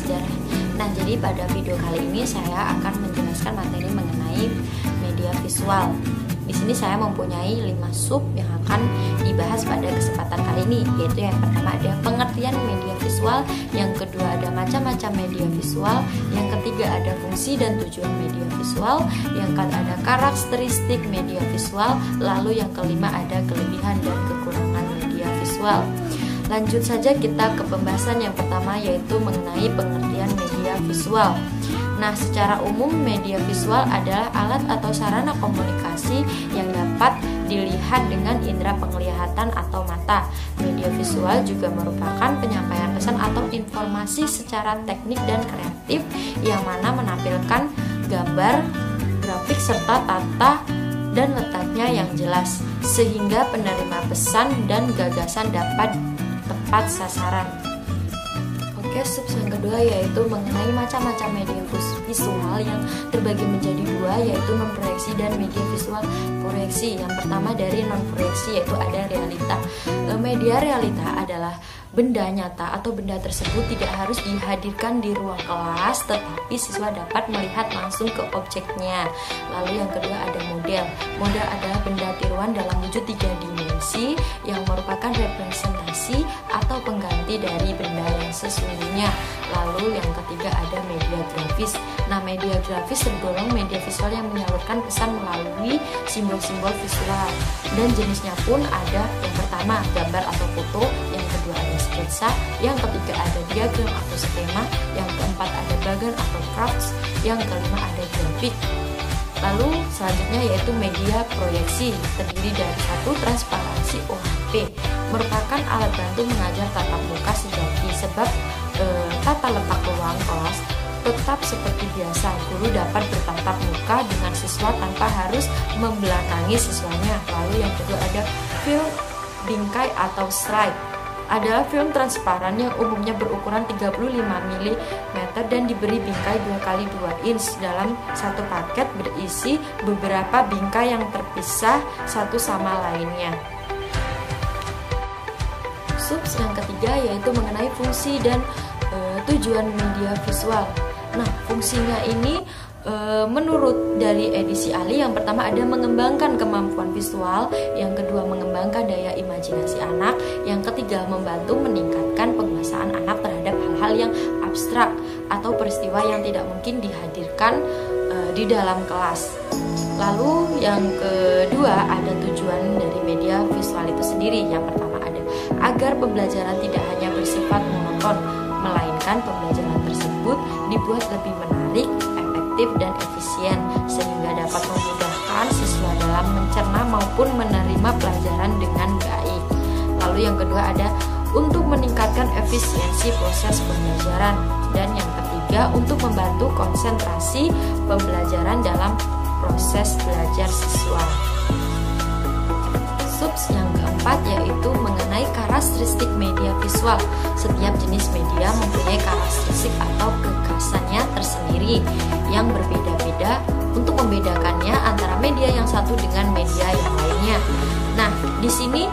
sejarah. Nah, jadi pada video kali ini saya akan menjelaskan materi mengenai media visual. Di sini saya mempunyai 5 sub yang akan dibahas pada kesempatan kali ini, yaitu yang pertama ada pengertian media visual, yang kedua ada macam-macam media visual, yang ketiga ada fungsi dan tujuan media visual, yang keempat ada karakteristik media visual, lalu yang kelima ada kelebihan dan kekurangan media visual. Lanjut saja kita ke pembahasan yang pertama, yaitu mengenai pengertian media visual. Nah, secara umum media visual adalah alat atau sarana komunikasi yang dapat dilihat dengan indera penglihatan atau mata. Media visual juga merupakan penyampaian pesan atau informasi secara teknik dan kreatif yang mana menampilkan gambar, grafik serta tata dan letaknya yang jelas sehingga penerima pesan dan gagasan dapat tepat sasaran. Oke, sub yang kedua yaitu mengenai macam-macam media visual yang terbagi menjadi dua, yaitu non proyeksi dan media visual proyeksi. Yang pertama dari non proyeksi yaitu ada realita. Media realita adalah benda nyata atau benda tersebut tidak harus dihadirkan di ruang kelas, tetapi siswa dapat melihat langsung ke objeknya. Lalu yang kedua ada model. Model adalah benda tiruan dalam wujud 3 dimensi yang merupakan representasi atau pengganti dari benda yang sesungguhnya. Lalu yang ketiga ada media grafis. Nah, media grafis tergolong media visual yang menyalurkan pesan melalui simbol-simbol visual. Dan jenisnya pun ada yang pertama gambar atau foto, yang kedua ada sketsa, yang ketiga ada diagram atau skema, yang keempat ada bagan atau crafts, yang kelima ada grafik. Lalu selanjutnya yaitu media proyeksi, terdiri dari satu transparansi OHP, merupakan alat bantu mengajar tatap muka sejati sebab tata letak ruang kelas tetap seperti biasa. Guru dapat bertatap muka dengan siswa tanpa harus membelakangi siswanya. Lalu yang kedua ada film bingkai atau slide, adalah film transparan yang umumnya berukuran 35 mm dan diberi bingkai 2x2 inch dalam satu paket berisi beberapa bingkai yang terpisah satu sama lainnya. Sub yang ketiga yaitu mengenai fungsi dan tujuan media visual. Nah, fungsinya ini menurut dari edisi ahli, yang pertama ada mengembangkan kemampuan visual, yang kedua mengembangkan daya imajinasi anak, yang ketiga membantu meningkatkan penguasaan anak terhadap hal-hal yang abstrak atau peristiwa yang tidak mungkin dihadirkan di dalam kelas. Lalu yang kedua ada tujuan dari media visual itu sendiri. Yang pertama ada agar pembelajaran tidak hanya bersifat monoton, melainkan pembelajaran tersebut dibuat lebih menarik, efektif dan efisien sehingga dapat memudahkan siswa dalam mencerna maupun menerima pelajaran dengan baik. Lalu yang kedua ada untuk meningkatkan efisiensi proses pembelajaran, dan yang ketiga untuk membantu konsentrasi pembelajaran dalam proses belajar siswa. Subs yang keempat yaitu mengenai karakteristik media visual. Setiap jenis media mempunyai karakteristik atau kekhasannya tersendiri yang berbeda-beda untuk membedakannya antara media yang satu dengan media yang lainnya. Nah, di sini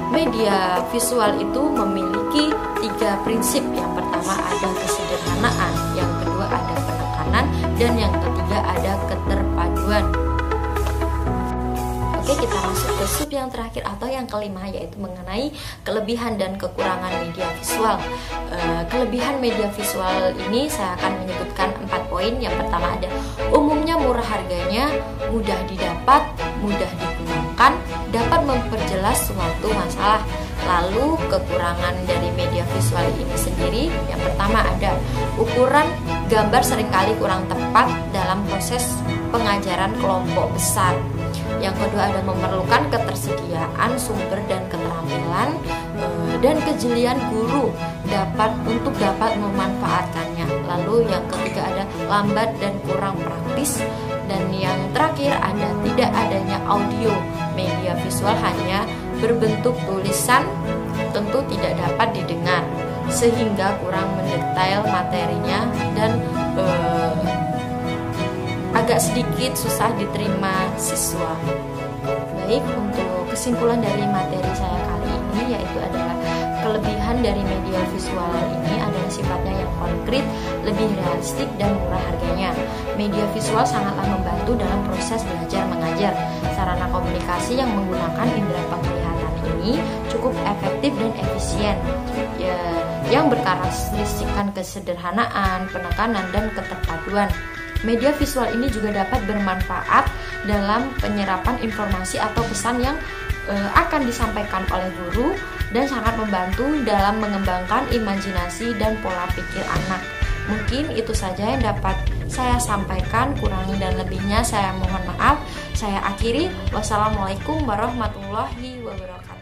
media visual itu memiliki 3 prinsip. Yang pertama ada kesederhanaan, yang kedua ada penekanan, dan yang ketiga ada keterpaduan. Oke, kita masuk ke sub yang terakhir atau yang kelima, yaitu mengenai kelebihan dan kekurangan media visual. Kelebihan media visual ini saya akan menyebutkan 4 poin. Yang pertama ada umumnya murah harganya, mudah didapat, mudah digunakan, dapat memperjelas suatu masalah. Lalu kekurangan dari media visual ini sendiri, yang pertama ada ukuran gambar seringkali kurang tepat dalam proses pengajaran kelompok besar. Yang kedua ada memerlukan ketersediaan sumber dan keterampilan dan kejelian guru untuk dapat memanfaatkannya. Lalu yang ketiga ada lambat dan kurang praktis, dan yang terakhir ada tidak adanya audio. Media visual hanya berbentuk tulisan, tentu tidak dapat didengar sehingga kurang mendetail materinya dan agak sedikit susah diterima siswa. Baik, untuk kesimpulan dari materi saya kali ini, ini, yaitu adalah kelebihan dari media visual ini adalah sifatnya yang konkret, lebih realistik, dan murah harganya. Media visual sangatlah membantu dalam proses belajar mengajar. Sarana komunikasi yang menggunakan indera penglihatan ini cukup efektif dan efisien, yang berkarakteristikkan kesederhanaan, penekanan, dan keterpaduan. Media visual ini juga dapat bermanfaat dalam penyerapan informasi atau pesan yang akan disampaikan oleh guru, dan sangat membantu dalam mengembangkan imajinasi dan pola pikir anak. Mungkin itu saja yang dapat saya sampaikan, kurang dan lebihnya saya mohon maaf. Saya akhiri. Wassalamualaikum warahmatullahi wabarakatuh.